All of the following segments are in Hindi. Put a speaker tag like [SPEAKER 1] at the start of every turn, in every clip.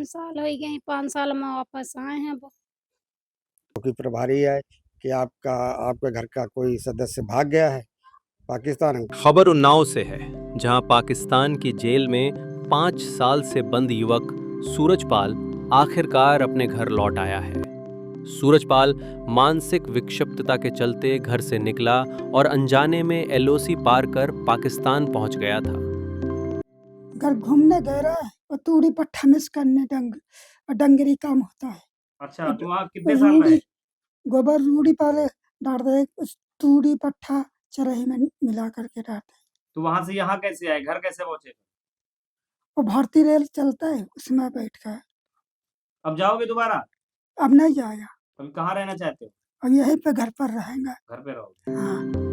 [SPEAKER 1] 5 साल हो गए, 5 साल में वापस आए हैं वो।
[SPEAKER 2] क्योंकि प्रभारी है कि आपके घर का कोई सदस्य भाग गया है पाकिस्तान।
[SPEAKER 3] खबर उन्नाव से है, जहां पाकिस्तान की जेल में 5 साल से बंद युवक सूरजपाल आखिरकार अपने घर लौट आया है। सूरजपाल मानसिक विक्षिप्तता के चलते घर से निकला और अनजाने में एलओसी पार कर पाकिस्तान पहुंच गया था।
[SPEAKER 4] घर घूमने गए रहे और तूड़ी पट्ठा मिस करने डंगरी काम होता है।
[SPEAKER 5] अच्छा, तो वहाँ कितने साल रहे?
[SPEAKER 4] गोबर रूढ़ी पर डाल दे, तूड़ी पट्ठा चरही में मिला करके डालते।
[SPEAKER 5] तो वहां से यहाँ कैसे आए, घर कैसे पहुंचे?
[SPEAKER 4] वो भारतीय रेल चलता है, उसमें बैठ कर।
[SPEAKER 5] अब जाओगे दोबारा?
[SPEAKER 4] अब नहीं जाएगा,
[SPEAKER 5] अब कहाँ रहना चाहते हो?
[SPEAKER 4] अब यहीं पे घर पर रहेंगे।
[SPEAKER 5] घर पे रहोगे?
[SPEAKER 4] हाँ।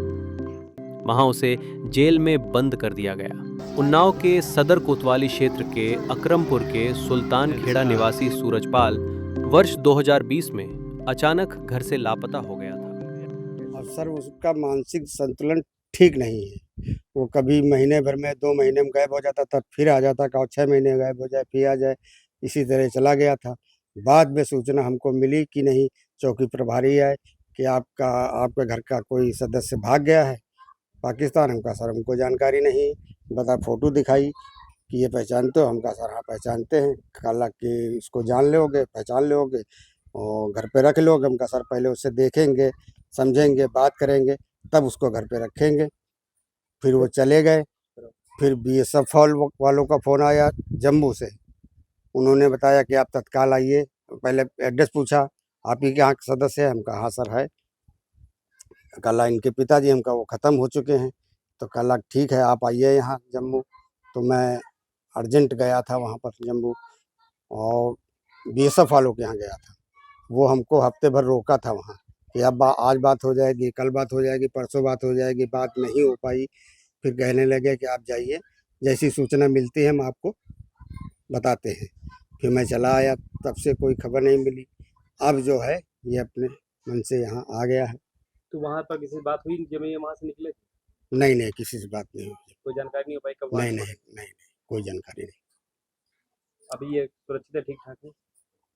[SPEAKER 3] वहां उसे जेल में बंद कर दिया गया। उन्नाव के सदर कोतवाली क्षेत्र के अकरमपुर के सुल्तान खेड़ा निवासी सूरजपाल वर्ष 2020 में अचानक घर से लापता हो गया था।
[SPEAKER 2] और सर उसका मानसिक संतुलन ठीक नहीं है। वो कभी महीने भर में 2 महीने में गायब हो जाता था, फिर आ जाता, कहा 6 महीने गायब हो जाए फिर आ जाए, इसी तरह चला गया था। बाद में सूचना हमको मिली कि नहीं, चौकी प्रभारी है कि आपके घर का कोई सदस्य भाग गया है पाकिस्तान। हमका सर हमको जानकारी नहीं, बता फ़ोटो दिखाई कि ये पहचानते हो? हमका सर हाँ पहचानते हैं। कहा कि इसको जान लोगे, पहचान लोगे और घर पे रख लोगे? हमका सर पहले उससे देखेंगे, समझेंगे, बात करेंगे, तब उसको घर पे रखेंगे। फिर वो चले गए। फिर बीएसएफ वालों का फ़ोन आया जम्मू से। उन्होंने बताया कि आप तत्काल आइए। पहले एड्रेस पूछा, आप ही के यहाँ के सदस्य है? हम कहा हाँ सर है। कहा इनके पिताजी, हमका वो ख़त्म हो चुके हैं। तो कहा ठीक है, आप आइए यहाँ जम्मू। तो मैं अर्जेंट गया था वहाँ पर जम्मू और बीएसएफ वालों के यहाँ गया था। वो हमको हफ्ते भर रोका था वहाँ कि अब आज बात हो जाएगी, कल बात हो जाएगी, परसों बात हो जाएगी। बात नहीं हो पाई। फिर कहने लगे कि आप जाइए, जैसी सूचना मिलती है हम आपको बताते हैं। फिर मैं चला आया, तब से कोई खबर नहीं मिली। अब जो है ये अपने मन से यहाँ आ गया है।
[SPEAKER 5] तो वहाँ पर किसी से बात हुई जब ये वहाँ से निकले?
[SPEAKER 2] नहीं, किसी से बात नहीं हुई।
[SPEAKER 5] कोई जानकारी नहीं हो पाई कब वहाँ
[SPEAKER 2] नहीं,
[SPEAKER 5] पहुंचे?
[SPEAKER 2] कोई जानकारी नहीं।
[SPEAKER 5] अभी ये सुरक्षित है, ठीक ठाक है?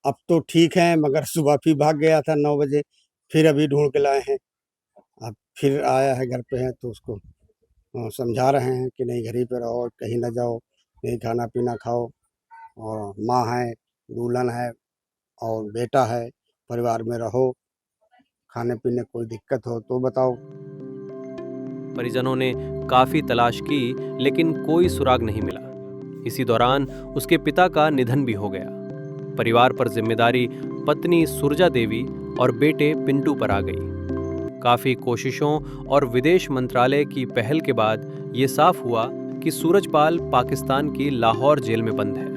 [SPEAKER 2] अब तो ठीक है, मगर सुबह फिर भाग गया था 9 बजे। फिर अभी ढूंढ के लाए हैं। अब फिर आया है, घर पे है, तो उसको समझा रहे हैं कि नहीं घर ही पे रहो, कहीं ना जाओ, नहीं खाना पीना खाओ। और माँ है, दूल्हन है और बेटा है, परिवार में रहो, खाने पीने कोई दिक्कत हो तो बताओ।
[SPEAKER 3] परिजनों ने काफी तलाश की, लेकिन कोई सुराग नहीं मिला। इसी दौरान उसके पिता का निधन भी हो गया। परिवार पर जिम्मेदारी पत्नी सुरजा देवी और बेटे पिंटू पर आ गई। काफी कोशिशों और विदेश मंत्रालय की पहल के बाद ये साफ हुआ कि सूरजपाल पाकिस्तान की लाहौर जेल में बंद है।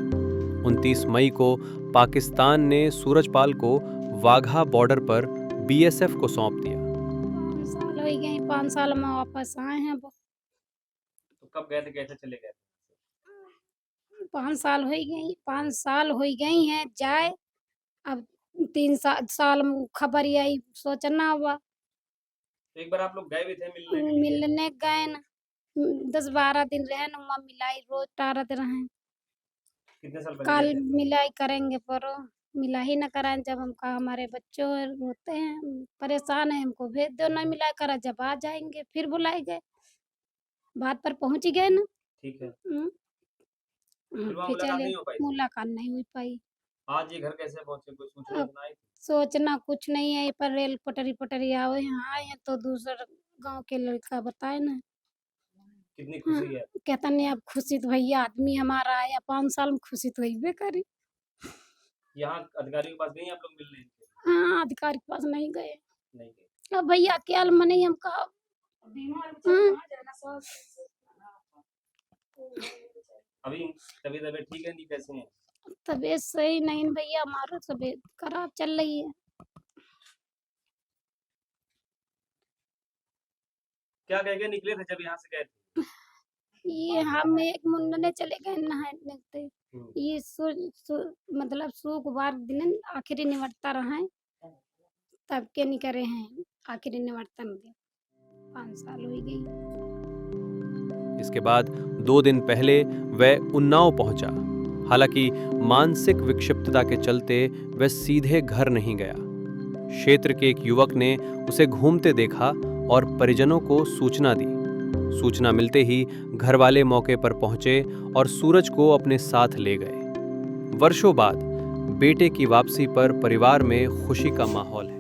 [SPEAKER 3] 29 मई को पाकिस्तान ने सूरजपाल को वाघा बॉर्डर पर बीएसएफ को सौंप दिया।
[SPEAKER 1] 5 साल हो गए, 5 साल में वापस आए हैं वो।
[SPEAKER 5] तो कब गए थे, कैसे चले गए?
[SPEAKER 1] 5 साल हो गए, 5 साल हो गई हैं जाए। अब 3 साल में खबर ही आई, सोचना हुआ।
[SPEAKER 5] तो एक बार आप लोग गए भी थे मिलने के लिए?
[SPEAKER 1] मिलने गए ना, 10-12 दिन रहे न, वहाँ मिलाई रोज टारत रहे।
[SPEAKER 5] कितने साल पहले
[SPEAKER 1] कल
[SPEAKER 5] गए थे?
[SPEAKER 1] मिलाई करेंगे, पर मिला ही न कराएं। जब हम कहा हमारे बच्चे होते हैं, परेशान है, हमको भेज दो, नहीं मिला करा, जब आ जाएंगे फिर बुलाए गए। बात पर पहुंच ही गए ना।
[SPEAKER 5] ठीक है।
[SPEAKER 1] हम्म,
[SPEAKER 5] फिर वहाँ
[SPEAKER 1] फिर
[SPEAKER 5] मुलाकात
[SPEAKER 1] चले,
[SPEAKER 5] नहीं हो पाई?
[SPEAKER 1] मुलाकात नहीं हो पाई।
[SPEAKER 5] आज ये घर कैसे पहुंचे, कोई सूचना
[SPEAKER 1] अब
[SPEAKER 5] सुनाई थी?
[SPEAKER 1] सोचना कुछ नहीं है, पर रेल पटरी आवे यहाँ आए हैं तो दूसर गांव के लड़का बताए ना।
[SPEAKER 5] कितनी
[SPEAKER 1] हाँ,
[SPEAKER 5] खुशी है?
[SPEAKER 1] कहता नहीं आप खुशी तो भैया आदमी हमारा आया 5 साल में, खुशी तो हईबे करी।
[SPEAKER 5] यहाँ अधिकारियों के पास गई आप लोग मिलने?
[SPEAKER 1] हाँ, अधिकारी के पास नहीं गए।
[SPEAKER 5] नहीं गए।
[SPEAKER 1] अब भैया अकेले में नहीं, हम कहा
[SPEAKER 5] अभी तबीयत ठीक है, नहीं कैसे हैं?
[SPEAKER 1] तबीयत सही नहीं भैया, हमारा तबीयत खराब चल रही है।
[SPEAKER 5] क्या कह के निकले थे जब यहाँ से गए थे?
[SPEAKER 1] ये हम एक मुंडने चले गए नहाने थे। ये मतलब शुक्रवार दिन आखिरी निवर्ता रहा है, तब के नहीं करे हैं आखिरी निवर्तन दिन। 5 साल हो गई।
[SPEAKER 3] इसके बाद 2 दिन पहले वह उन्नाव पहुंचा। हालांकि मानसिक विक्षिप्तता के चलते वह सीधे घर नहीं गया। क्षेत्र के एक युवक ने उसे घूमते देखा और परिजनों को सूचना दी। सूचना मिलते ही घर वाले मौके पर पहुंचे और सूरज को अपने साथ ले गए। वर्षों बाद बेटे की वापसी पर परिवार में खुशी का माहौल है।